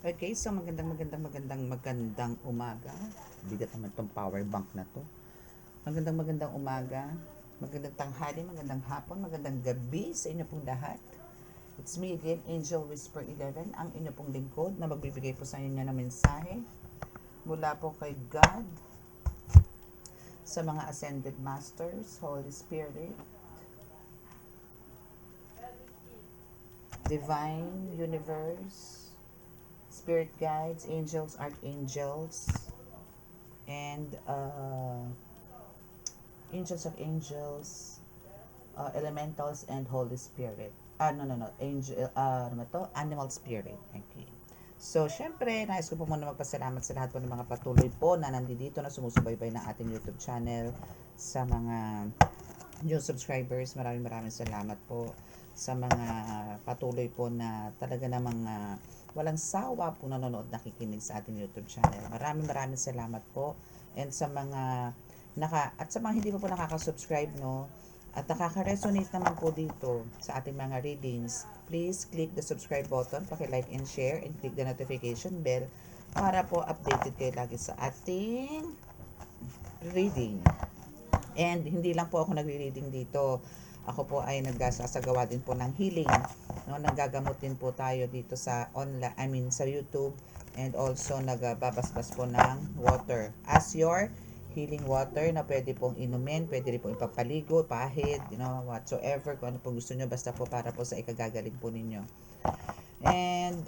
Okay, so magandang umaga. Bigat naman tong power bank na to. Magandang umaga, magandang tanghali, magandang hapon, magandang gabi sa inyo pong lahat. It's me again, Angel Whisper 11, ang inyo pong lingkod na magbibigay po sa inyo ng mensahe mula po kay God, sa mga Ascended Masters, Holy Spirit, Divine Universe, Spirit Guides, Angels, Archangels, and Angels of Angels, Elementals, and Holy Spirit. No. Angel, ano to? Animal Spirit. Okay. So, syempre, nais ko po muna magpasalamat sa lahat po ng mga patuloy po na nandito na sumusubaybay ng ating YouTube channel. Sa mga new subscribers, maraming salamat po sa mga patuloy po na talaga namang walang sawa po nanonood, nakikinig sa ating YouTube channel. Maraming salamat po. And sa mga at sa mga hindi po nakaka-subscribe, no, at nakaka-resonate naman po dito sa ating mga readings, please click the subscribe button, paki-like and share, and click the notification bell para po updated kayo lagi sa ating reading. And hindi lang po ako nagre-reading dito. Ako po ay nagsasagawa din po ng healing. No, nanggagamot din po tayo dito sa online, sa YouTube, and also nagbabasbas po ng water. As your healing water na pwede pong inumin, pwede rin pong ipapaligo, pahid, whatsoever, kung ano po gusto nyo, basta po para po sa ikagagaling po ninyo. And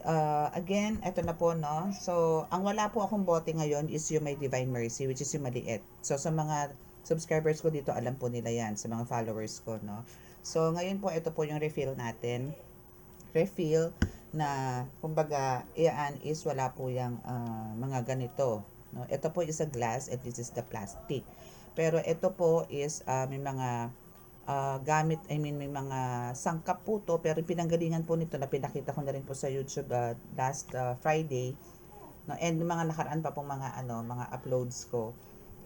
again, eto na po, no. So, ang wala po akong bote ngayon is yung may Divine Mercy, which is yung maliit. So, sa mga subscribers ko dito, alam po nila yan, sa mga followers ko, no. So, ngayon po, ito po yung refill natin. Refill na, kumbaga, iyan is wala po yung mga ganito. No? Ito po is a glass and this is the plastic. Pero ito po is may mga gamit, may mga sangkap po to, pero pinanggalingan po nito na pinakita ko na rin po sa YouTube last Friday, no, and mga nakaraan pa pong mga uploads ko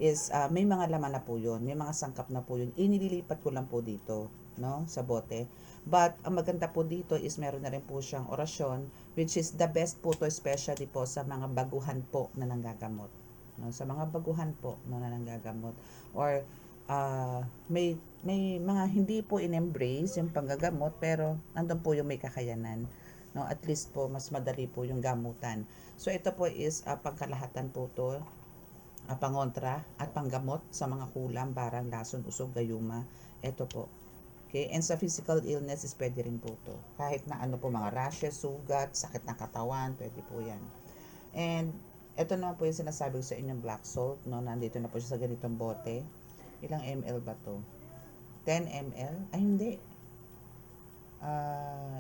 is may mga laman na po yun, may mga sangkap na po yun, inililipat ko lang po dito, no, sa bote. But ang maganda po dito is meron na rin po siyang orasyon, which is the best po to, especially po sa mga baguhan po na nanggagamot, no, sa mga baguhan po na nanggagamot, or may mga hindi po in-embrace yung panggagamot, pero nandun po yung may kakayanan, no, at least po mas madali po yung gamutan. So ito po is pangkalahatan po to, pangontra at panggamot sa mga kulam, barang, lason, usog, gayuma. Ito po. Okay, and sa physical illness is pwede rin po to. Kahit na ano po, mga rashes, sugat, sakit ng katawan, pwede po yan. And ito naman po yung sinasabi ko sa inyong black salt, no, nandito na po siya sa ganitong bote. Ilang ml ba to? 10 ml? Ay, hindi.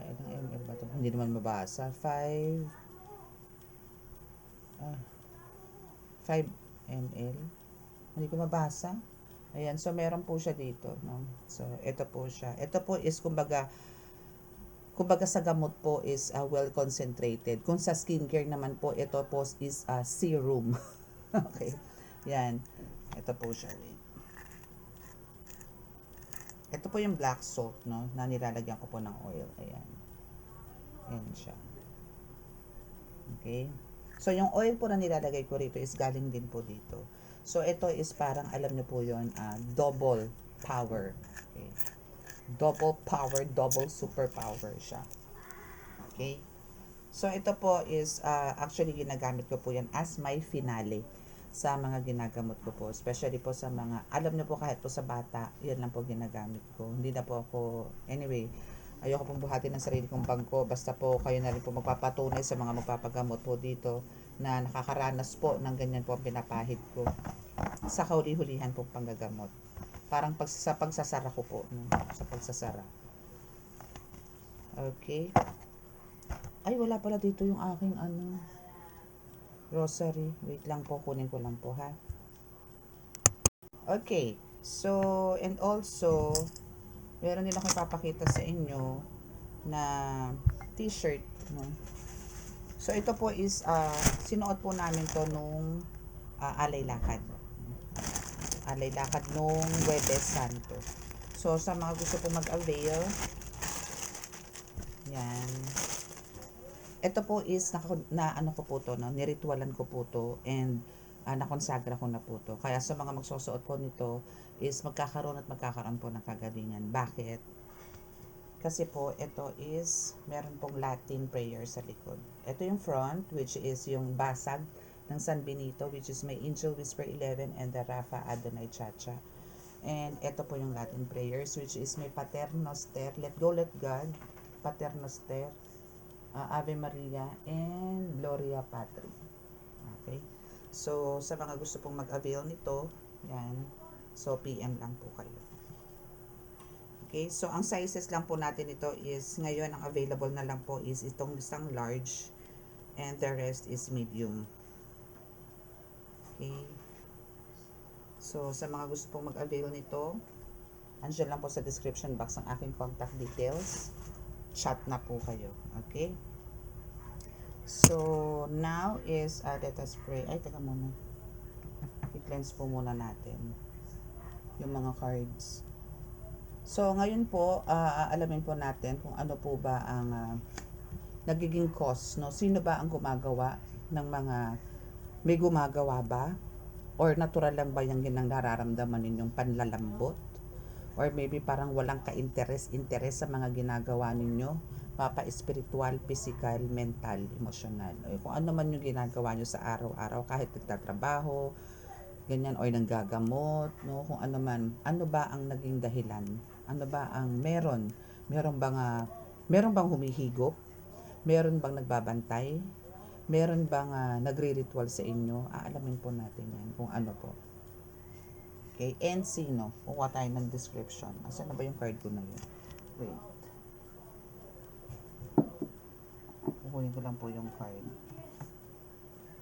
Ilang ml ba to? Hindi naman mabasa. 5 ml. Hindi ko mabasa. Ayan, so meron po siya dito, no? So, ito po siya. Ito po is kumbaga sa gamot po is well concentrated. Kung sa skincare naman po, ito po is serum. Okay. Yan. Ito po siya. Wait. Ito po yung black salt, no, na nilalagyan ko po ng oil. Ayan. Ayan siya. Okay. So, yung oil po na nilalagay ko rito is galing din po dito. So, ito is parang, alam nyo po yun, double power. Okay. Double power, double superpower siya. Okay. So, ito po is, actually, ginagamit ko po yan as my finale sa mga ginagamot ko po. Especially po sa mga, alam nyo po, kahit po sa bata, yan lang po ginagamit ko. Hindi na po ako, anyway, ayoko pong buhatin ng sarili kong bangko. Basta po kayo na rin po magpapatunay sa mga magpapagamot po dito na nakakaranas po ng ganyan po ang pinapahid ko sa kauli-hulihan po panggagamot. Parang sa pagsasara ko po, no? Sa pagsasara. Okay. Ay, wala pala dito yung aking rosary. Wait lang po, kunin ko lang po, ha. Okay. So, and also, meron din ako ipapakita sa inyo na t-shirt, no. So, ito po is sinuot po namin to nung alay lakad. Alay lakad nung Huwebes Santo. So, sa mga gusto po mag-avail, yan. ito po is na ano ko po to, no? Niritualan ko po to and nakonsagra ko na po to. Kaya sa mga magsusuot po nito is magkakaroon po ng kagalingan. Bakit? Kasi po, ito is, meron pong Latin prayer sa likod. Ito yung front, which is yung basag ng San Benito, which is may Angel Whisper 11 and the Rafa Adonai Chacha. And ito po yung Latin prayers, which is may Pater Noster, Let Go, Let God, Pater Noster, Ave Maria, and Gloria Patri. Okay? So, sa mga gusto pong mag-avail nito, yan, so PM lang po kayo. Okay, so ang sizes lang po natin ito is, ngayon ang available na lang po is itong isang large and the rest is medium. Okay. So, sa mga gusto pong mag-avail nito, andyan lang po sa description box ang aking contact details. Chat na po kayo. Okay? So, now is, let us pray. Ay, teka muna. I-cleanse po muna natin yung mga cards. So, ngayon po, alamin po natin kung ano po ba ang nagiging cause, no? Sino ba ang gumagawa ng mga, may gumagawa ba? Or natural lang ba yung ginang nararamdaman ninyong panlalambot? Or maybe parang walang ka-interest sa mga ginagawa ninyo? Papa-spiritual, physical, mental, emotional. O kung ano man yung ginagawa nyo sa araw-araw, kahit nagtatrabaho, ganyan, or nanggagamot, no? Kung ano man, ano ba ang naging dahilan? Ano ba ang meron? Meron bang humihigop? Meron bang nagbabantay? Meron bang nagre-ritual sa inyo? Aalamin po natin yan kung ano po. Okay, and sino? Kukuha tayo ng description. Asan na ba yung card ko na yun? Wait. Kukunin ko lang po yung card.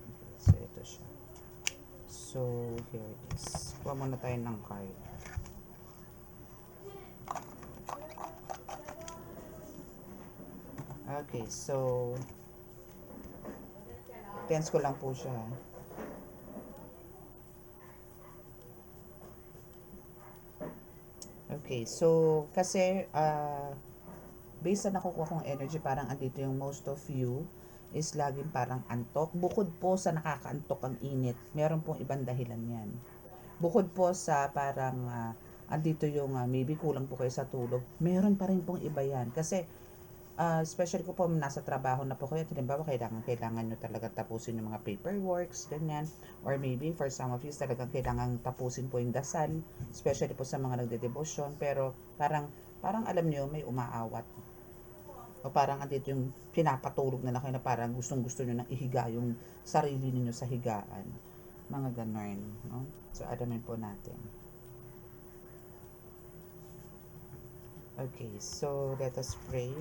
Okay, so ito siya. So, here it is. Kuha muna tayo ng card. Okay, so tense ko lang po siya. Okay, so kasi based sa nakukuha kong energy, parang andito yung most of you is laging parang antok. Bukod po sa nakakaantok ang init, meron pong ibang dahilan yan. Bukod po sa parang andito yung maybe kulang po kayo sa tulog, meron pa rin pong iba yan. Kasi especially ko po nasa trabaho na po kayo, halimbawa kailangan nyo talaga tapusin yung mga paperworks, ganyan. Or maybe for some of you talagang kailangan tapusin po yung dasal, especially po sa mga nagde-devotion, pero parang alam nyo may umaawat. O parang andito yung pinapatulog na kayo na parang gustong-gusto nyo nang ihiga yung sarili niyo sa higaan. Mga ganon, no? So, alamin po natin. Okay, so let us pray.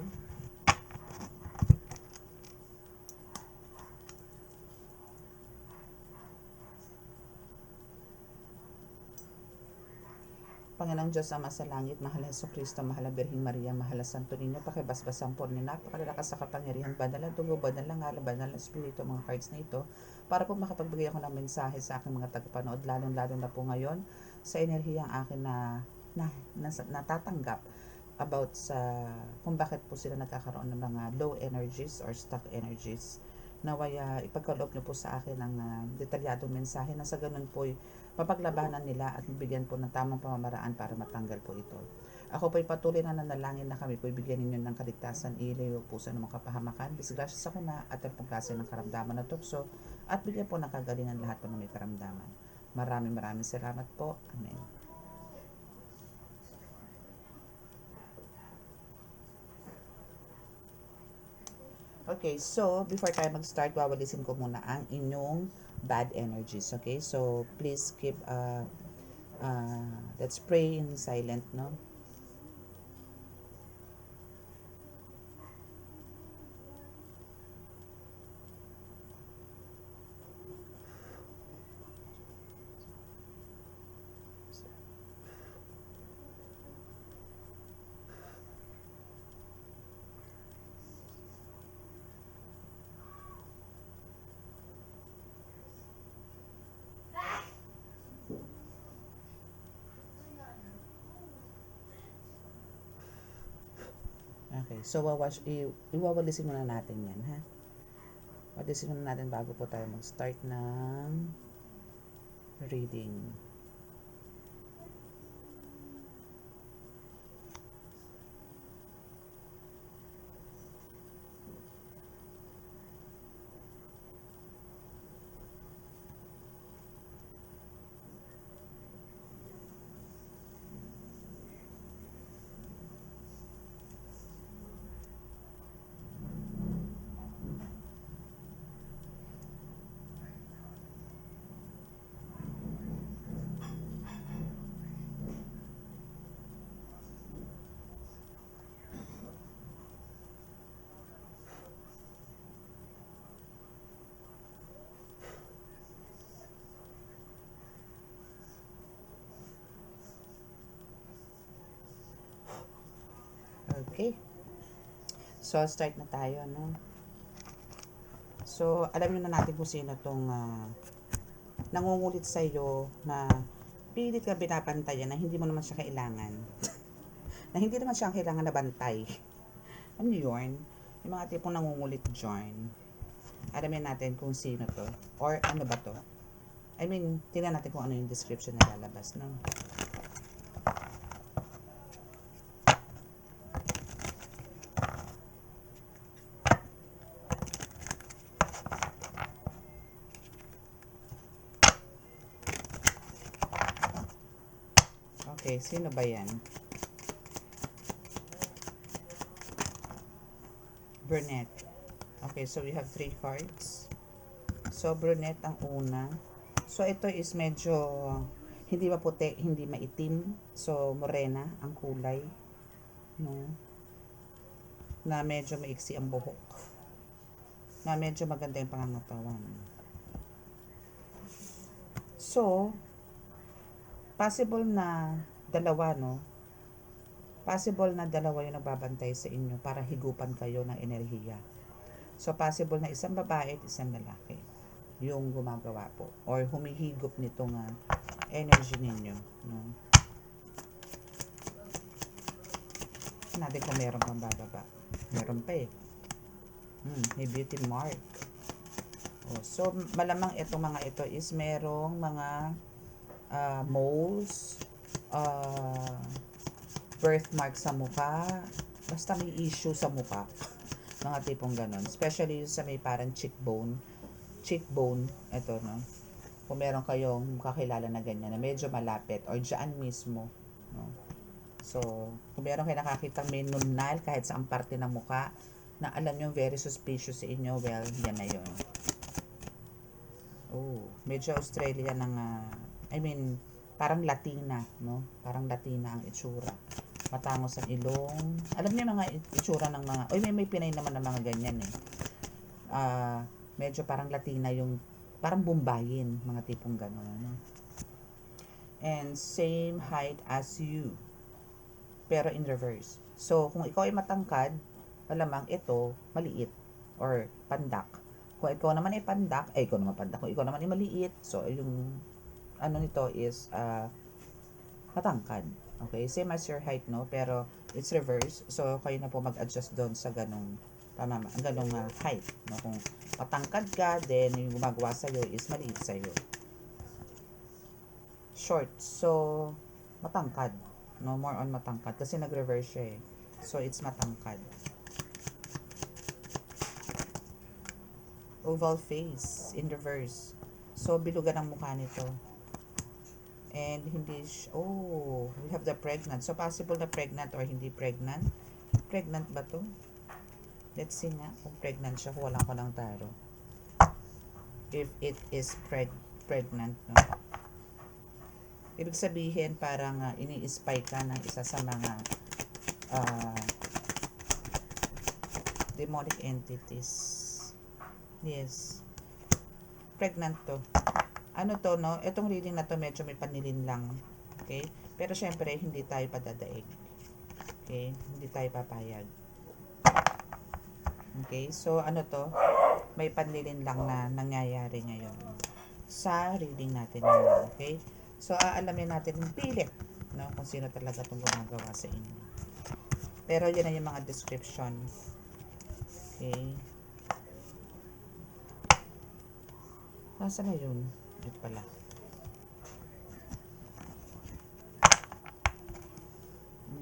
Panginoong Diyos, Ama sa langit, mahal na Jesucristo, mahal na Birheng Maria, mahal na Santo Niño, pakibasbasan po ni napakalakas sa kapangyarihan, banal na dugo, banal na ngalan, banal na espiritu, mga cards na ito, para po makapagbigay ako ng mensahe sa aking mga tagapanood, lalong-lalo na po ngayon, sa enerhiyang akin natatanggap about sa kung bakit po sila nagkakaroon ng mga low energies or stuck energies. Nawaya ipagkaloob niyo po sa akin ng detalyadong mensahe na sa ganun po mapaglabanan nila at bigyan po ng tamang pamamaraan para matanggal po ito. Ako po'y patuloy na nanalangin na kami po'y bigyan ninyo ng kaligtasan, ilayo po sa mga kapahamakan, disgrasya sa kuna at ang klase ng karamdaman na tukso at bigyan po ng kagalingan lahat po ng may karamdaman. Maraming salamat po. Amen. Okay, so before tayo mag-start, wawalisin ko muna ang inyong bad energies. Okay, so please keep, let's pray in silent, no? Okay, so iwawalisin muna natin yan, ha? Pag-decision natin bago po tayo mag-start ng reading. Okay. So, start na tayo, no? So, alam nyo na natin kung sino tong nangungulit sa iyo na pilit ka binabantayan na hindi mo naman siya kailangan. Na hindi naman siya kailangan na bantay. Ano yun? Yung mga tipong nangungulit dyan. Alamin natin kung sino to. Or ano ba to? I mean, tingnan natin kung ano yung description na lalabas, no? Okay, sino ba yan? Brunette. Okay, so we have 3 cards. So, brunette ang una. So, ito is medyo hindi maputi, hindi maitim. So, morena ang kulay. No? Na medyo maiksi ang buhok. Na medyo maganda yung pangangatawan. So, possible na dalawa, no? Possible na dalawa yung nagbabantay sa inyo para higupan kayo ng enerhiya. So, possible na isang babae at isang lalaki yung gumagawa po or humihigop nitong energy ninyo, no? Natin kung meron pang bababa. Meron pa eh. May beauty mark. So, malamang itong mga ito is merong mga moles, birthmark sa mukha, basta may issue sa mukha. Mga tipong ganon. Especially sa may parang cheekbone, ito, no? Kung meron kayong kakilala na ganyan, na medyo malapit, or dyan mismo, no? So, kung meron kayo nakakitang may nunal kahit sa ang parte ng mukha, na alam nyo very suspicious sa inyo, well, yan na yun. Oh, medyo Australia ng, parang Latina, no? Parang Latina ang itsura. Matangos ang ilong. Alam niyo mga itsura ng mga, may Pinay naman ng mga ganyan eh. Medyo parang Latina yung, parang Bombayin, mga tipong gano'n, no? And same height as you, pero in reverse. So, kung ikaw ay matangkad, malamang ito, maliit, or pandak. Kung ikaw naman ay pandak, ikaw naman pandak. Kung ikaw naman ay maliit, so, yung, ano nito is, matangkad. Okay, same as your height, no? Pero, it's reverse. So, kayo na po mag-adjust doon sa ganong, ganong height, no? Kung matangkad ka, then yung gumagawa sa'yo is maliit sa'yo. Short. So, matangkad. No, more on matangkad. Kasi nag-reverse siya eh. So, it's matangkad. Oval face in reverse. So, bilugan ang mukha nito. And hindi, we have the pregnant. So, possible na pregnant or hindi pregnant. Pregnant ba to? Let's see nga kung pregnant siya. Kuha lang ko ng taro. If it is pregnant, no? Ibig sabihin, parang ini-spy ka ng isa sa mga demonic entities. Yes. Pregnant to. Ano to, no? Itong reading na to medyo may panilin lang. Okay? Pero syempre, hindi tayo padadaig. Okay? Hindi tayo papayag. Okay? So, ano to? May panilin lang na nangyayari ngayon sa reading natin ngayon. Okay? So, aalamin natin yung pilit, no? Kung sino talaga itong gumagawa sa inyo. Pero, yun na yung mga description. Okay? Asa na yun? Ito pala.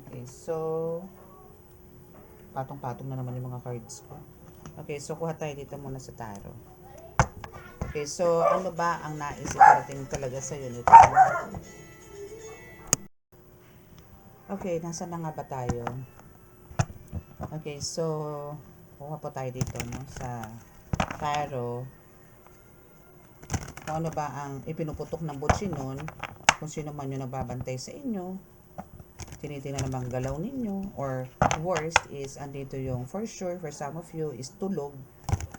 Okay, so patong-patong na naman yung mga cards ko. Okay, so kuha tayo dito muna sa tarot. Okay, so ano ba ang nais iparating talaga sa'yo nito? Okay, nasa na nga ba tayo? Okay, so kuha po tayo dito, no, sa tarot. Kung ano ba ang ipinuputok ng butsi nun, kung sino man yung nagbabantay sa inyo, tinitingnan na bang galaw ninyo, or worst is, andito yung for sure, for some of you, is tulog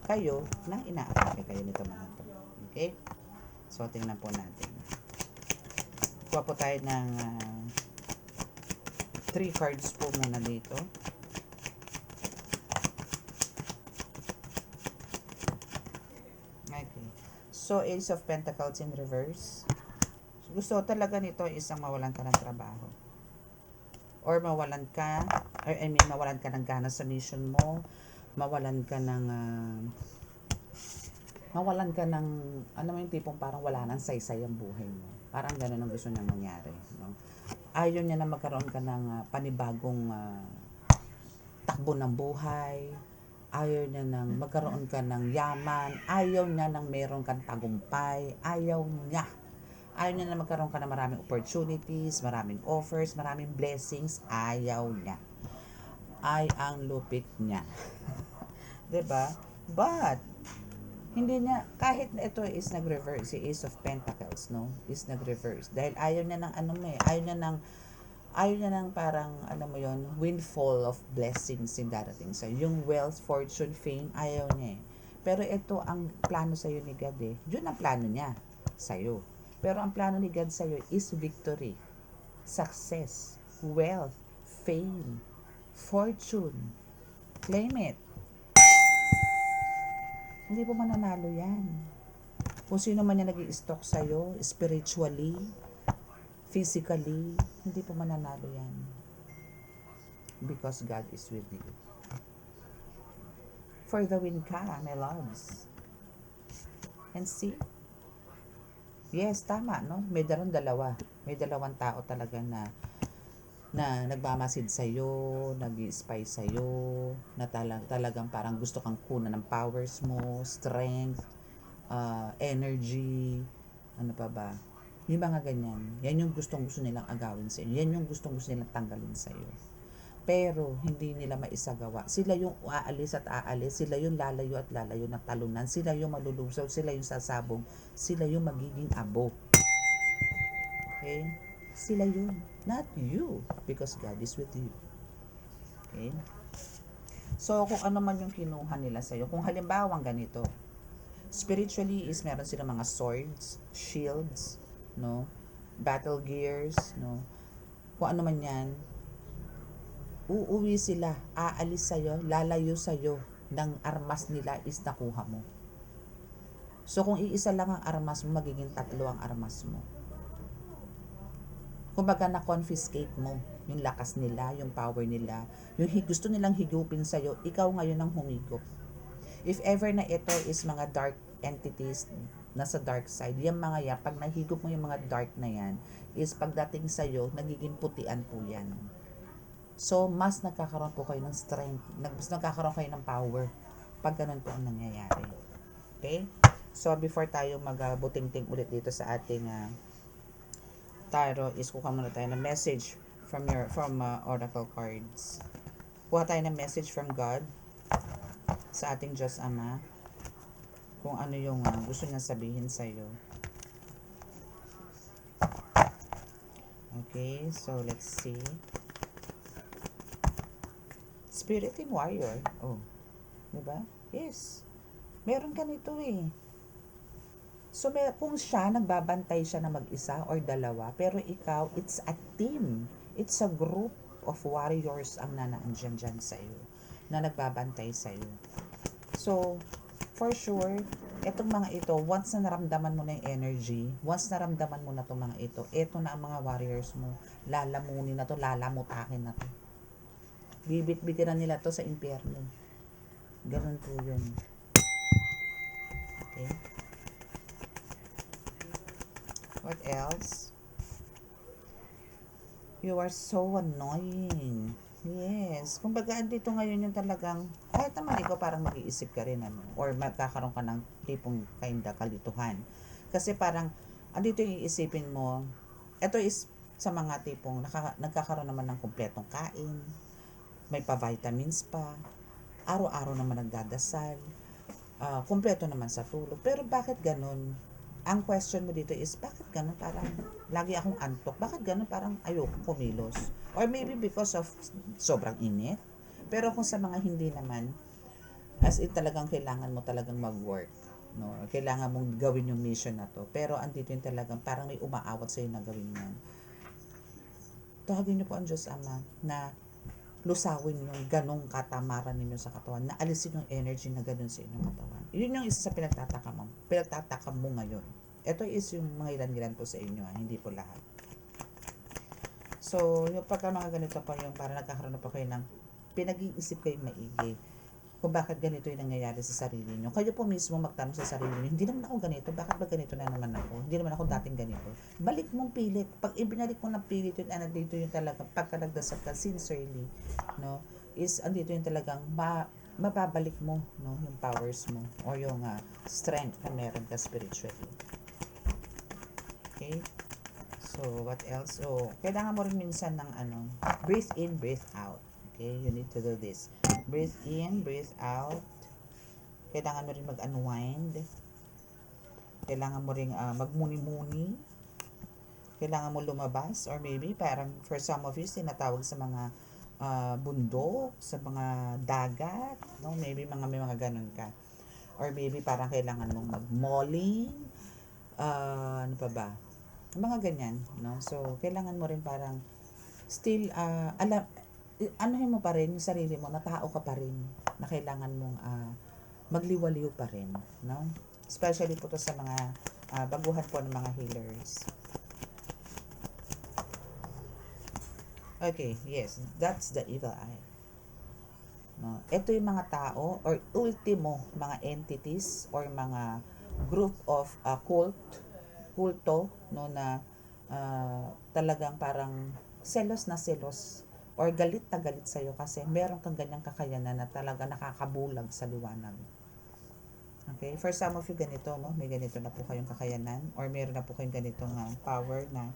kayo nang inaatake kayo nito mga to. Okay? So, tingnan po natin. Kuha po tayo ng 3 cards po muna dito. Okay. So, Ace of Pentacles in reverse. Gusto talaga nito isang mawalan ka ng trabaho. Or mawalan ka, or I mean, mawalan ka ng gana sa mission mo, mawalan ka ng ano mo yung tipong parang wala nang saysay ang buhay mo. Parang gano'n ang gusto niya mangyari. No? Ayaw niya na magkaroon ka ng panibagong takbo ng buhay. Ayaw niya nang magkaroon ka ng yaman. Ayaw niya nang meron kang tagumpay. Ayaw niya na magkaroon ka ng maraming opportunities, maraming offers, maraming blessings. Ayaw niya. Ay ang lupit niya. 'Di ba? But hindi niya, kahit na ito is nag-reverse, si Ace of Pentacles, no, is nag-reverse. Dahil ayaw niya ng ayaw niya ng parang, ano mo yon, windfall of blessings yung darating sa yung wealth, fortune, fame, ayaw niya eh. Pero ito ang plano sa'yo ni God eh. Yun ang plano niya sa'yo. Pero ang plano ni God sa'yo is victory, success, wealth, fame, fortune. Claim it. Hindi po mananalo yan. Kung sino man yung nag-i-stalk sa'yo, spiritually, physically, hindi po mananalo yan. Because God is with you. For the win ka, my loves. And see? Yes, tama, no? May dalawa. May dalawang tao talaga na nagmamasid sa'yo, nag-i-spy sa'yo, na talagang parang gusto kang kunan ng powers mo, strength, energy, ano pa ba? Yung mga ganyan. Yan yung gusto nilang agawin sa'yo. Yan yung gusto nilang tanggalin sa'yo. Pero, hindi nila maisagawa. Sila yung aalis at aalis. Sila yung lalayo at lalayo ng talunan. Sila yung malulusaw. Sila yung sasabog. Sila yung magiging abo. Okay? Sila yun. Not you. Because God is with you. Okay? So, kung ano man yung kinuha nila sa'yo, kung halimbawa ganito, spiritually is meron silang mga swords, shields, no? Battle gears, no? Kung ano man yan, uuwi sila, aalis sa'yo, lalayo sa'yo ng armas nila is nakuha mo. So, kung iisa lang ang armas mo, magiging 3 ang armas mo. Kumbaga na-confiscate mo yung lakas nila, yung power nila, yung gusto nilang higupin sa'yo, ikaw ngayon ang humigop. If ever na ito is mga dark entities, nasa dark side, yung mga yan, pag nahigop mo yung mga dark na yan, is pagdating sa'yo, nagiging putian po yan. So, mas nagkakaroon po kayo ng strength, mas nagkakaroon kayo ng power, pag ganun po ang nangyayari. Okay? So, before tayo magbuting-ting ulit dito sa ating tarot, is kuha muna tayo ng message from oracle cards. Kuha tayo ng message from God sa ating Diyos Ama, kung ano yung gusto niya sabihin sa iyo. Okay, so let's see. Spirit and Warrior. Oh, diba? Yes. Meron ka nito eh. So, kung siya, nagbabantay siya na mag-isa or dalawa, pero ikaw, it's a team. It's a group of warriors ang nanaandyan dyan sa'yo, na nagbabantay sa'yo. So, for sure, etong mga ito, once na naramdaman mo na yung energy, once naramdaman mo na itong mga ito, eto na ang mga warriors mo. Lalamunin na to, lalamutakin na to. Bibit-bitin na nila to sa impyerno. Ganun po yun. Okay? What else? You are so annoying. Yes. Kumbaga, andito ngayon yung talagang, kahit naman ikaw parang mag-iisip ka rin, ano, or magkakaroon ka ng tipong kinda kalituhan. Kasi parang, andito yung iisipin mo, ito is sa mga tipong nagkakaroon naman ng kumpletong kain, may pa-vitamins pa, araw-araw naman nagdadasal, kumpleto naman sa tulog. Pero bakit ganun? Ang question mo dito is, bakit ganun? Parang, lagi akong antok. Bakit ganun? Parang ayoko kumilos. Or maybe because of sobrang init. Pero kung sa mga hindi naman, as in talagang kailangan mo talagang mag-work. No? Kailangan mong gawin yung mission na to. Pero andito yung talagang parang may umaawat sa'yo na gawin yan. Tawagin niyo po ang Diyos Ama na lusawin yung ganong katamaran ninyo sa katawan, na alisin yung energy na ganon sa inyong katawan. Yun yung isa sa pinagtataka mo ngayon. Ito is yung mga ilan-ilan po sa inyo, hindi po lahat. So, yung pagka mga ganito po, yung para nagkakaroon na po kayo ng pinag-iisip kayong maigi kung bakit ganito yung nangyayari sa sarili nyo. Kayo po mismo magtanong sa sarili nyo, hindi naman ako ganito, bakit ba ganito na naman ako? Hindi naman ako dating ganito. Balik mong pilit. Pag ibinalik mo ng pilit yun, andito yung talaga, pagka nagdasal ka sincerely, no, is andito yung talagang mababalik mo, no, yung powers mo, or yung strength na meron ka spiritually. Okay? So, what else? So, kailangan mo rin minsan ng breathe in, breathe out. Okay? You need to do this. Breathe in, breathe out. Kailangan mo rin mag-unwind. Kailangan mo rin magmuni-muni. Kailangan mo lumabas. Or maybe, parang for some of you, sinatawag sa mga bundok, sa mga dagat. No? Maybe may mga ganun ka. Or maybe, parang kailangan mong mag-malling. Ano pa ba? Mga ganyan. No? So, kailangan mo rin parang still, anuhin mo pa rin yung sarili mo na tao ka pa rin, na kailangan mong magliwaliw pa rin, no? Especially po to sa mga baguhan po ng mga healers. Okay, yes, that's the evil eye. No? Ito yung mga tao or ultimo mga entities or mga group of kulto, no, na talagang parang selos na selos or galit na galit sa'yo kasi meron kang ganyang kakayanan na talaga nakakabulag sa liwanag. Okay? For some of you, ganito, no? May ganito na po kayong kakayanan or meron na po kayong ganitong power na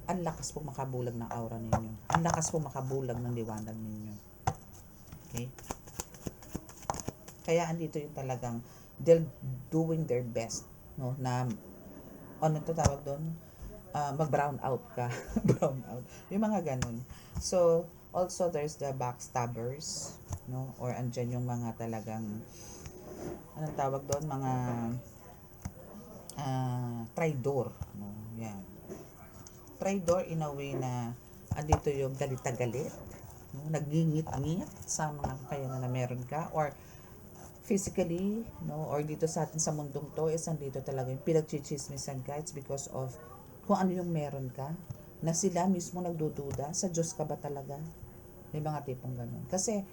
ang lakas po makabulag ng aura ninyo. Ang lakas po makabulag ng liwanag ninyo. Okay? Kaya andito yung talagang they're doing their best, no? Na, ano to tawag doon? Mag-brown out ka. Brown out. Yung mga ganun. So, also there's the backstabbers, no? Or andyan yung mga talagang, anong tawag doon? Mga traidor, no? Yan. Traidor in a way na andito yung galit na galit, no? Nagingit-ngit sa mga kakayanan na meron ka, or physically, no, or dito sa atin sa mundong to is andito talaga yung pinagchichismisan ka. It's because of kung ano yung meron ka, na sila mismo nagdududa, sa Diyos ka ba talaga? May mga tipong ganun. Kasi,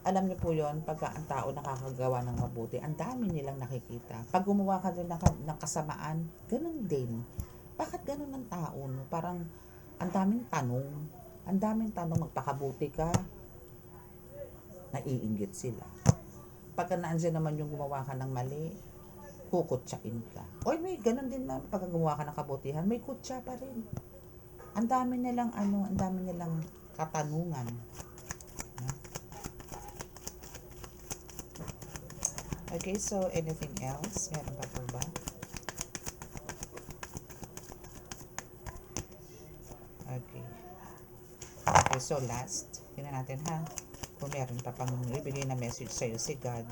alam niyo po yon, pagka ang tao nakakagawa ng mabuti, ang dami nilang nakikita. Pag gumawa ka din ng kasamaan, ganun din. Bakit ganun ang tao, no? Parang, ang daming tanong, magpakabuti ka, naiinggit sila. Pagka naandyan naman yung gumawa ka ng mali, kukutsain ka. O may ganun din na pag gumawa ka ng kabutihan, may kutsa pa rin. Ang dami nilang katanungan. Okay, so anything else? Meron pa po ba? Okay. Okay, so last, tingnan natin ha. Kung meron pa pang ibigay na message sa'yo si God.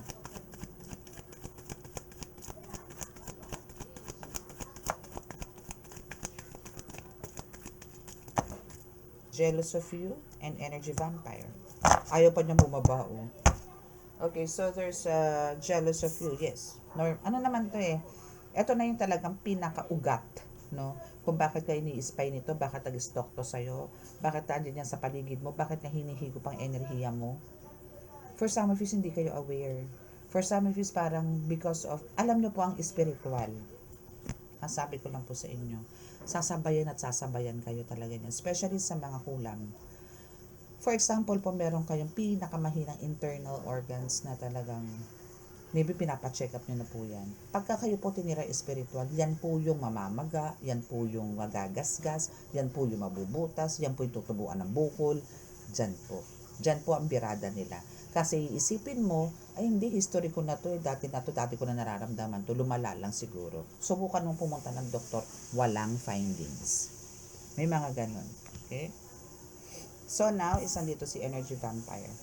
Jealous of you and energy vampire. Ayaw pa niya bumaba, oh. Okay, so there's jealous of you. Yes. Ano naman to eh. Ito na yung talagang pinakaugat, no? Kung bakit ka ini-spy nito, bakit nag-stalk to sa'yo, bakit nandiyan yan sa paligid mo, bakit na hinihigop ang enerhiya mo. For some of you, hindi kayo aware. For some of you, parang because of, alam nyo po ang spiritual. Ang sabi ko lang po sa inyo, sasabayan at sasabayan kayo talaga niyan, especially sa mga kulang. For example po, meron kayong pinakamahinang internal organs na talagang maybe pinapacheck up nyo na po yan. Pagka kayo po tinira spiritual, yan po yung mamamaga, yan po yung magagasgas, yan po yung mabubutas, yan po yung tutubuan ng bukol, dyan po. Dyan po ang birada nila. Kasi isipin mo, ay hindi, history ko na to, dati ko na nararamdaman to, lumala lang siguro. Subukan mong pumunta ng doktor, walang findings. May mga ganon. Okay? So now, is andito si energy vampire.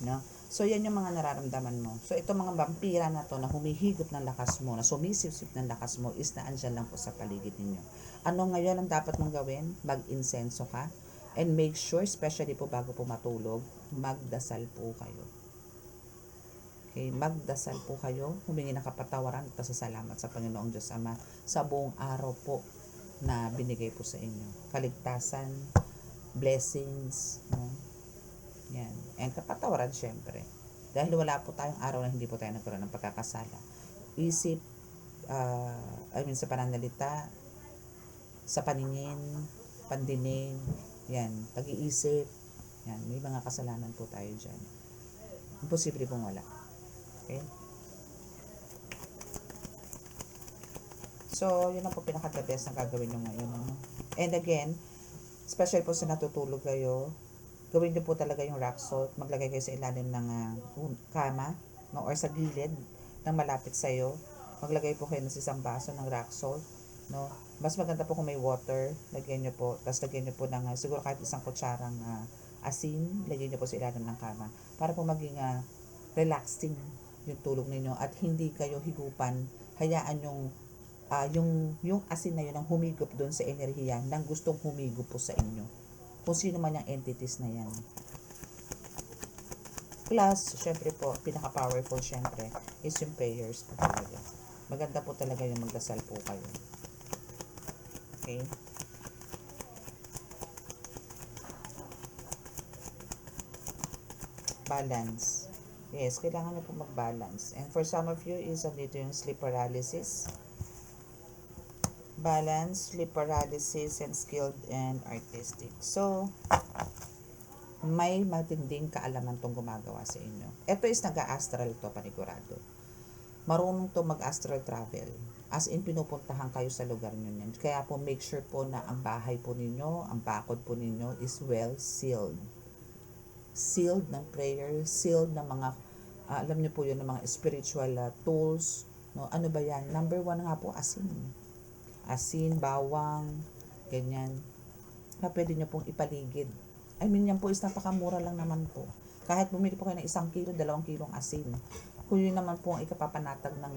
No? So, yan yung mga nararamdaman mo. So, itong mga vampira na to na humihigop ng lakas mo, na sumisip-sip ng lakas mo, is na andyan lang po sa paligid ninyo. Ano ngayon ang dapat mong gawin? Mag-insenso ka. And make sure, especially po bago po matulog, magdasal po kayo. Okay, magdasal po kayo, humingi ng kapatawaran at pasasalamat sa Panginoong Diyos Ama sa buong araw po na binigay po sa inyo. Kaligtasan, blessings, no? Yan. And kapatawaran syempre. Dahil wala po tayong araw na hindi po tayo nagkaroon ng pagkakasala. Isip, sa pananalita, sa paningin, pandinig, yan, pag-iisip, yan, may mga kasalanan po tayo dyan. Imposible pong wala. Okay? So, yun ang po pinaka-the best na gagawin nyo ngayon. No? And again, special po sa natutulog kayo, gawin nyo po talaga yung rock salt. Maglagay kayo sa ilalim ng kama, no, or sa gilid ng malapit sa'yo. Maglagay po kayo ng isang baso ng rock salt. No? Mas maganda po kung may water, lagyan nyo po. Tapos lagyan nyo po ng, siguro kahit isang kutsarang asin, lagyan nyo po sa ilalim ng kama. Para po maging relaxing yung tulog ninyo at hindi kayo higupan. Hayaan yung asin na yun ang humigop doon sa enerhiya ng gustong humigop po sa inyo. Kung sino man yung entities na yan. Plus, syempre po, pinaka-powerful syempre is yung prayers po talaga. Maganda po talaga yung magdasal po kayo. Okay? Balance. Yes, kailangan nyo po mag-balance. And for some of you is andito yung sleep paralysis. Balance, sleep paralysis, and skilled and artistic. So, may matinding kaalaman tong gumagawa sa inyo. Ito is nag-astral to, panigurado. Marunong to mag-astral travel. As in, pinupuntahan kayo sa lugar nyo yan. Kaya po, make sure po na ang bahay po ninyo, ang bakod po ninyo is well sealed. Sealed ng prayer, sealed ng mga, alam nyo po yun, ng mga spiritual tools. No? Ano ba yan? Number 1 nga po, asin. Asin, bawang, ganyan. Na pwede nyo pong ipaligid. I mean, yan po is napakamura lang naman po. Kahit bumili po kayo ng 1 kilo, 2 kilong asin. Kung yun naman po ang ikapapanatag ng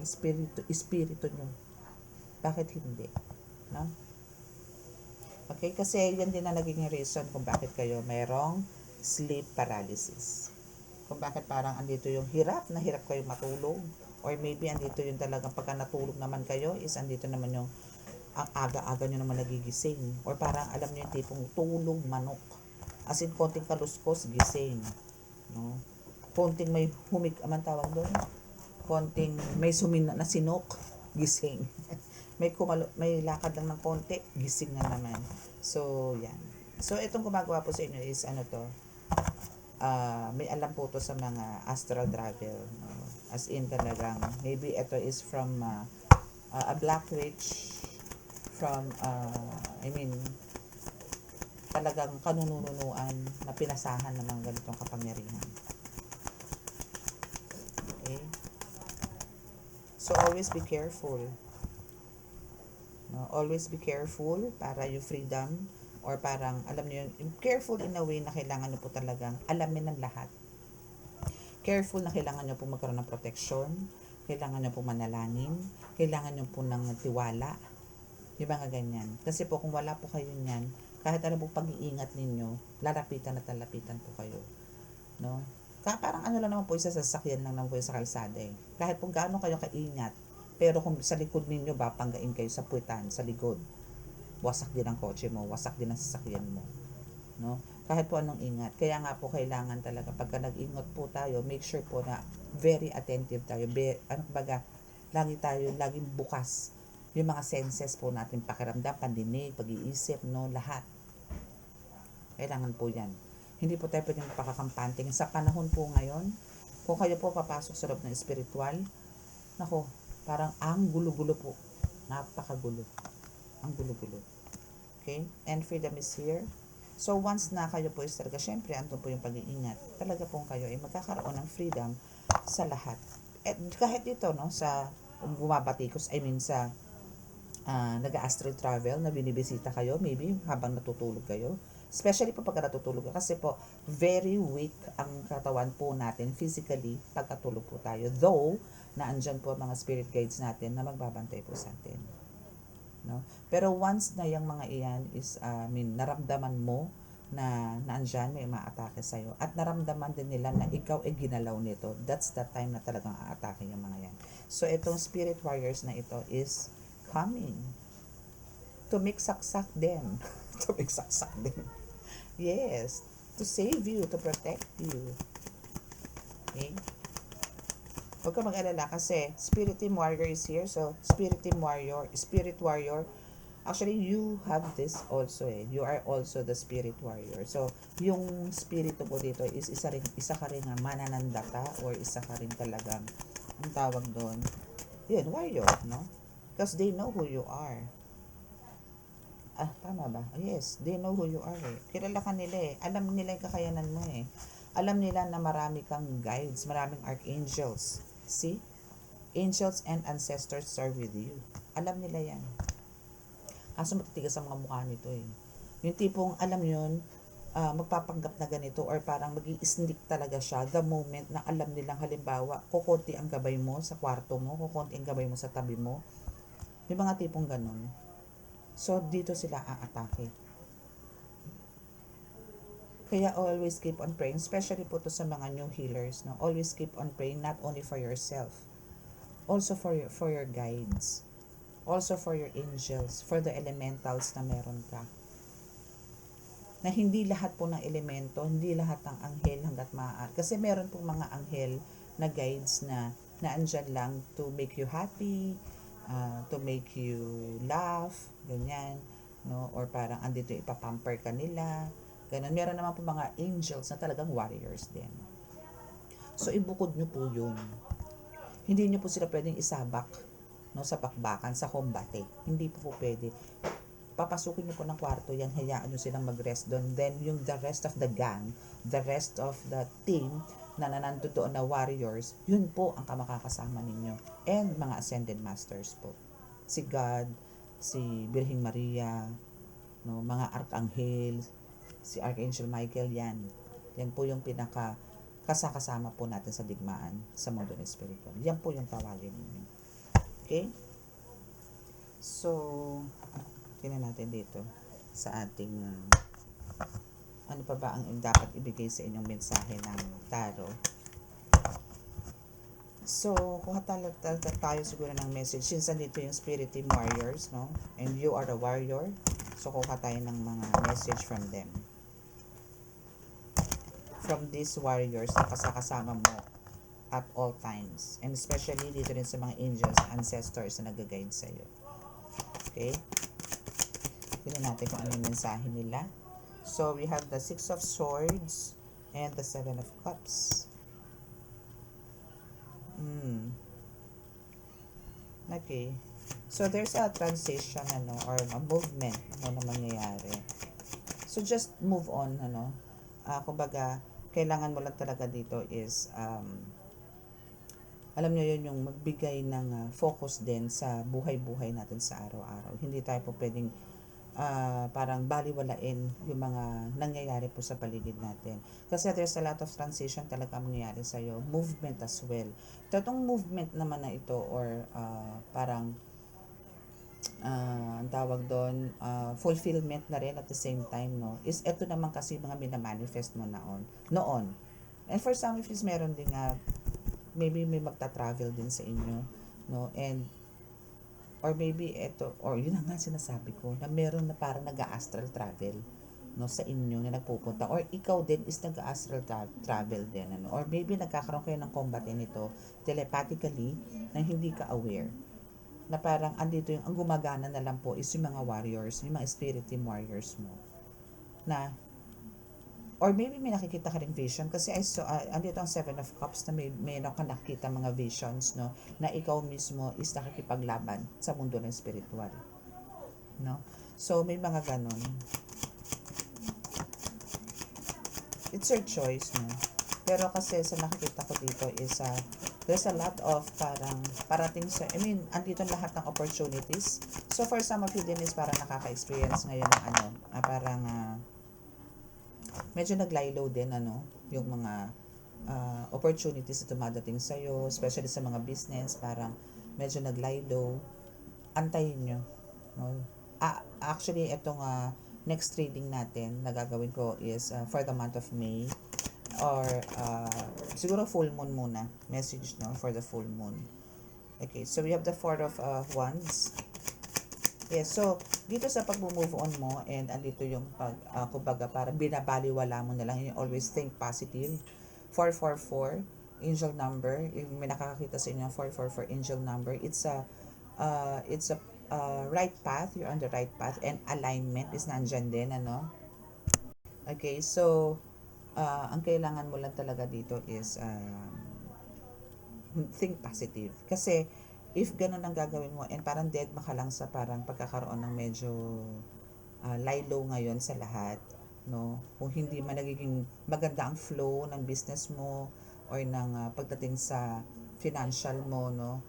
espiritu nyo. Bakit hindi? No? Okay, kasi yan din na naging reason kung bakit kayo mayroong sleep paralysis. Kung bakit parang andito yung hirap kayo matulog. Or maybe andito yung talagang pagka natulog naman kayo, is andito naman yung ang aga-aga nyo naman nagigising. Or parang alam nyo yung tipong tulog manok. As in, konting kaluskos, gising. No? Konting may man tawag doon. Konting may sumina na sinok, gising. may lakad lang ng konti, gising na naman. So, yan. So, itong gumagawa po sa inyo is ano to, may alam po to sa mga astral travel. No? As in talagang, maybe ito is from a black witch, from, talagang kanununuan na pinasahan ng mga ganitong kapangyarihan. Okay? So, always be careful. No? Always be careful para yung freedom, or parang, alam niyo yung careful in a way na kailangan niyo po talagang alamin ng lahat. Careful na kailangan niyo po magkaroon ng protection, kailangan niyo po manalangin, kailangan niyo po ng tiwala, yung mga ganyan. Kasi po kung wala po kayo niyan, kahit ano po pag-iingat ninyo, lalapitan at lalapitan po kayo. No? Parang ano lang naman po, isa sa sasakyan lang naman po sa kalsada eh. Kahit po gaano kayo kaingat, pero kung sa likod ninyo ba, panggain kayo sa puwitan, sa likod, wasak din ang kotse mo, wasak din ang sasakyan mo. No? Kahit po anong ingat. Kaya nga po kailangan talaga, pagka nag-ingat po tayo, make sure po na very attentive tayo. Lagi tayo, laging bukas Yung mga senses po natin, pakiramdam, pandinig, pag-iisip, no, lahat. Kailangan po yan. Hindi po tayo pwedeng pakakampante. Sa panahon po ngayon, kung kayo po papasok sa loob ng spiritual, nako, parang ang gulo-gulo po. Napakagulo. Ang gulo-gulo. Okay? And freedom is here. So, once na kayo po is talaga, syempre, andun po yung pag-iingat. Talaga po kayo ay magkakaroon ng freedom sa lahat. At kahit dito, no, sa bumabatikos, I mean, sa nag-astral travel, na binibisita kayo, maybe habang natutulog kayo. Especially po pagka natutulog kayo. Kasi po, very weak ang katawan po natin physically pagkatulog po tayo. Though, naandyan po mga spirit guides natin na magbabantay po sa atin. No? Pero once na yung mga iyan is, naramdaman mo na naandyan, may umaatake sa'yo, at naramdaman din nila na ikaw ay ginalaw nito, that's the time na talagang aatake yung mga yan. So, itong spirit warriors na ito is coming to make saksak them. To make saksak them. Yes. To save you, to protect you. Okay? Huwag ka mag-alala kasi spirit team warrior is here. So, spirit warrior, actually, you have this also eh. You are also the spirit warrior. So, yung spirito po dito is isa ka rin mananandata or isa ka rin talagang, ang tawag doon, yun, warrior, no? Because they know who you are. Tama ba? Yes, they know who you are eh. Kilala ka nila eh. Alam nila yung kakayanan mo eh. Alam nila na marami kang guides, maraming archangels. See? Angels and ancestors are with you. Alam nila yan. Kaso matitigas ang mga mukha nito eh. Yung tipong alam yun, magpapanggap na ganito or parang mag-i-sneak talaga siya the moment na alam nilang halimbawa, kukunti ang gabay mo sa kwarto mo, kukunti ang gabay mo sa tabi mo. Yung mga tipong ganun. So, dito sila aatake. Kaya always keep on praying, especially po to sa mga new healers, no? Always keep on praying, not only for yourself, also for your guides, also for your angels, for the elementals na meron ka. Na hindi lahat po ng elemento, hindi lahat ng anghel hanggat maaari. Kasi meron pong mga anghel na guides na andyan lang to make you happy, to make you laugh, ganyan, no? Or parang andito ipapamper ka nila, ganun. Meron naman po mga angels na talagang warriors din. So, ibukod nyo po yun. Hindi nyo po sila pwedeng isabak, no, sa bakbakan, sa kombate. Hindi po pwede. Papasukin nyo po ng kwarto yan, hayaan nyo silang mag-rest doon. Then, yung the rest of the gang, the rest of the team na nanando doon na warriors, yun po ang kamakakasama ninyo. And mga ascended masters po. Si God, si Birhing Maria, no, mga arkanghel, si Archangel Michael, yan. Yan po yung kasama po natin sa digmaan sa mundo ng spiritual. Yan po yung tawagin ninyo. Okay? So, tingnan natin dito sa ating ano pa ba ang dapat ibigay sa inyong mensahe ng tarot. So, kuha tayo siguro ng message. Since nandito yung spirit team warriors, no? And you are a warrior. So, kuha tayo ng mga message from them. From these warriors na kasama mo at all times. And especially dito rin sa mga angels, ancestors na nag-guide sa'yo. Okay? Tingnan natin kung ano yung mensahe nila. So, we have the 6 of Swords and the 7 of Cups. Okay. So, there's a transition, or a movement, na mangyayari. So, just move on, kumbaga, kailangan mo lang talaga dito is, alam nyo yun, yung magbigay ng focus din sa buhay-buhay natin sa araw-araw. Hindi tayo po pwedeng parang baliwalain yung mga nangyayari po sa paligid natin. Kasi there's a lot of transition talaga mangyayari sa'yo. Movement as well. Itong movement naman na ito or parang ang tawag doon, fulfillment na rin at the same time, no? Is ito naman kasi mga minamanifest mo noon. And for some of you, meron din maybe may magta-travel din sa inyo, no? And or maybe ito, or yun nga sinasabi ko, na meron na parang nag-astral travel, no, sa inyo na nagpupunta, or ikaw din is nag-astral travel din, or maybe nagkakaroon kayo ng combat nito telepathically na hindi ka aware. na parang andito yung, ang gumagana na lang po is yung mga warriors, yung mga spirit team warriors mo. Na, or maybe may nakikita ka rin vision kasi I saw, andito ang Seven of Cups na may nakakita mga visions, no, na ikaw mismo is nakikipaglaban sa mundo ng spiritual, no. So may mga ganon. It's your choice, no. Pero kasi sa nakikita ko dito is there's a lot of parang parating sa, I mean, andito lahat ng opportunities. So for some of you din is parang nakaka-experience ngayon ng parang medyo naglaylo din yung mga opportunities na dumadating sa'yo, especially sa mga business, parang medyo naglaylo. Antayin nyo, no? Actually, itong next trading natin na gagawin ko is for the month of May, or siguro full moon muna message, no, for the full moon. Okay, so we have the Four of Wands. Yes, so dito sa pag-move on mo, and andito yung kumbaga parang binabaliwala mo na lang, you always think positive. 444 angel number, if may nakakakita sa inyo 444 angel number, it's a right path, you're on the right path, and alignment is nandyan din, okay. So ang kailangan mo lang talaga dito is think positive. Kasi if ganun ang gagawin mo, and parang dead ka lang sa parang pagkakaroon ng medyo lie-low ngayon sa lahat, no? Kung hindi man nagiging maganda ang flow ng business mo or ng pagdating sa financial mo, no?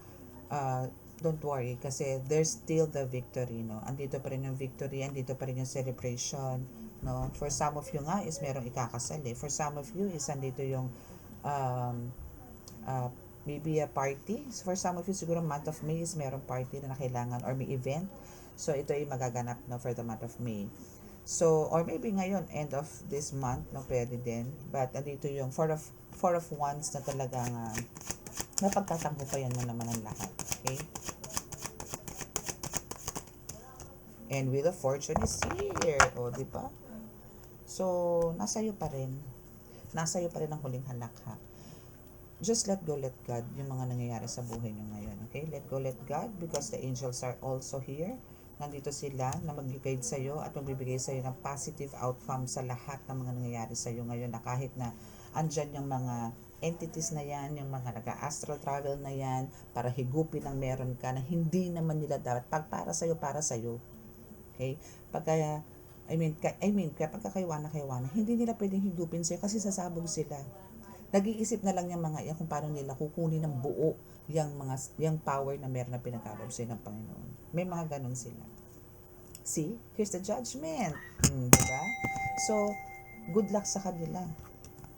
Don't worry kasi there's still the victory, no? Andito pa rin yung victory, andito pa rin yung celebration, no? For some of you nga is merong ikakasal eh. For some of you is andito yung maybe a party. So for some of you, siguro month of May is merong party na kailangan or may event. So ito ay magaganap na for the month of May. So, or maybe ngayon, end of this month, no, pwede din. But andito yung four of Wands na talagang napagtatanggutayan mo naman ang lahat. Okay? And Wheel of Fortune is here. O, di ba? So, nasa iyo pa rin. Nasa iyo pa rin ang huling halakha. Just let go, let God, yung mga nangyayari sa buhay nyo ngayon. Okay? Let go, let God, because the angels are also here. Nandito sila na mag-guide sa iyo at magbibigay sa iyo ng positive outcome sa lahat ng mga nangyayari sa iyo ngayon, na kahit na andyan yung mga entities na yan, yung mga nag-astral travel na yan, para higupin ang meron ka na hindi naman nila dapat. Pag para sa iyo, para sa iyo. Okay? Pagka kaya pagkakaiwana, hindi nila pwedeng higupin sa'yo kasi sasabog sila. Nag-iisip na lang yung mga yan kung paano nila kukunin ng buo yung power na meron na pinagkaloob sa'yo ng Panginoon. May mga ganun sila. See? Here's the judgment. Diba? So, good luck sa kanila.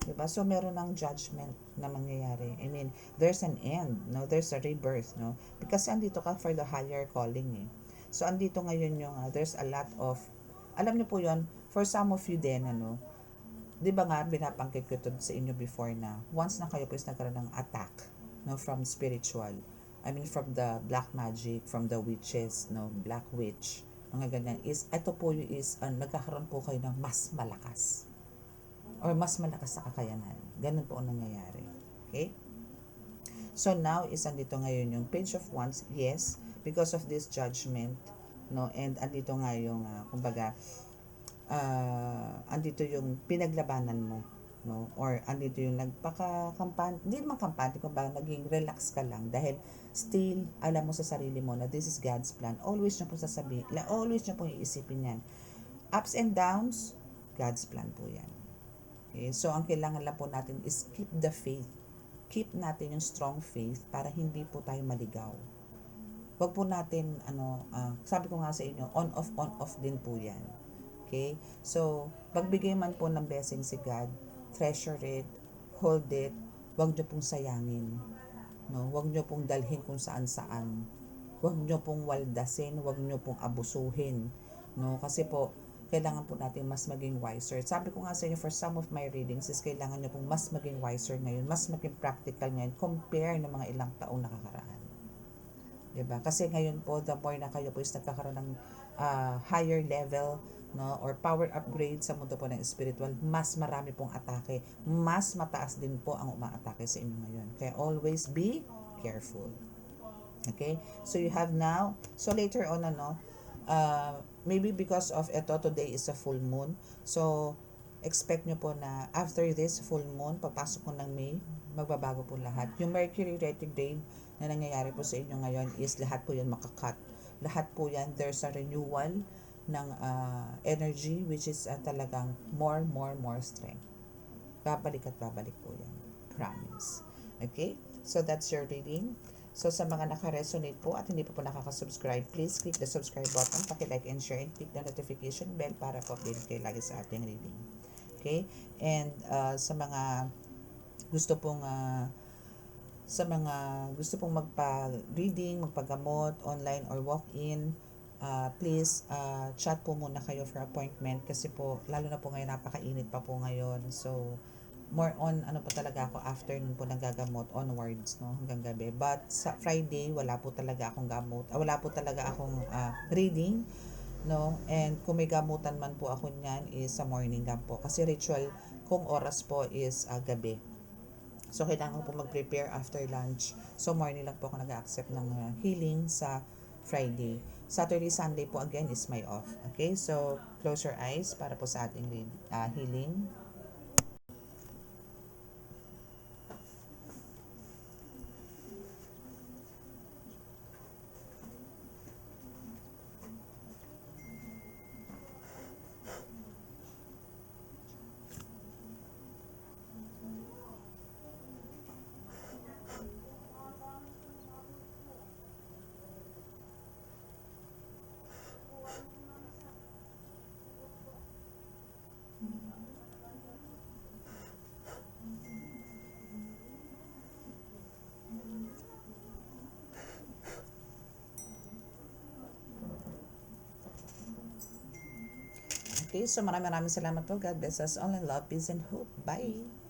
Diba? So, meron ng judgment na mangyayari. I mean, there's an end. No? There's a rebirth. No? Because andito ka for the higher calling. Eh. So, andito ngayon yung, there's a lot of, alam niyo po yon, for some of you din, di ba nga, binapangkit ko ito sa inyo before na once na kayo po is nagkaroon ng attack, no, from spiritual, I mean from the black magic, from the witches, no, black witch, mga ganyan, is, ito po yung is, nagkakaroon po kayo ng mas malakas or mas malakas na kakayanan. Ganun po ang nangyayari. Okay? So now is andito ngayon yung Page of Wands, yes, because of this judgment, no, and andito nga yung, kumbaga, andito yung pinaglabanan mo, no, or andito yung nagpaka-kampante, hindi naman kampante, kumbaga naging relax ka lang dahil still alam mo sa sarili mo na this is God's plan. Always nyo po sasabihin, always nyo po iisipin yan. Ups and downs, God's plan po yan. Okay? So ang kailangan lang po natin is keep the faith. Keep natin yung strong faith para hindi po tayo maligaw. Wag po natin, sabi ko nga sa inyo, on off din po yan. Okay? So, pagbigay man po ng blessing si God, treasure it, hold it, wag nyo pong sayangin. No? Wag nyo pong dalhin kung saan-saan. Wag nyo pong waldasin, wag nyo pong abusuhin. No? Kasi po, kailangan po natin mas maging wiser. Sabi ko nga sa inyo, for some of my readings is kailangan nyo pong mas maging wiser ngayon, mas maging practical ngayon, compare ng mga ilang taong nakakaraan. Diba? Kasi ngayon po, the more na kayo po is nagkakaroon ng higher level, no, or power upgrade sa mundo po ng spiritual, mas marami pong atake, mas mataas din po ang umaatake sa inyo ngayon. Kaya always be careful. Okay? So you have now, so later on, maybe because of ito, today is a full moon. So, expect nyo po na after this full moon, papasok po ng May, magbabago po lahat. Yung Mercury retrograde na nangyayari po sa inyo ngayon is lahat po yan makakat. Lahat po yan, there's a renewal ng energy which is talagang more strength. Babalik at babalik po yan. Promise. Okay? So, that's your reading. So, sa mga naka-resonate po at hindi po nakaka-subscribe, please click the subscribe button, paki-like and share, and click the notification bell para po update kayo lagi sa ating reading. Okay? And sa mga gusto pong magpa-reading, magpagamot, online or walk-in, please chat po muna kayo for appointment kasi po, lalo na po ngayon, napakainit pa po ngayon. So, more on ano po talaga ako afternoon po nagagamot onwards, no, hanggang gabi. But sa Friday wala po talaga akong gamot, wala po talaga akong reading, no. And kung may gamutan man po ako niyan is sa morning lang po kasi ritual kung oras po is gabi. So kailangan ko po mag-prepare after lunch. So morning lang po ako nag-accept ng healing sa Friday. Saturday, Sunday po again is my off. Okay? So close your eyes para po sa ating healing. Okay, so maraming salamat po. God bless us all and love, peace, and hope. Bye!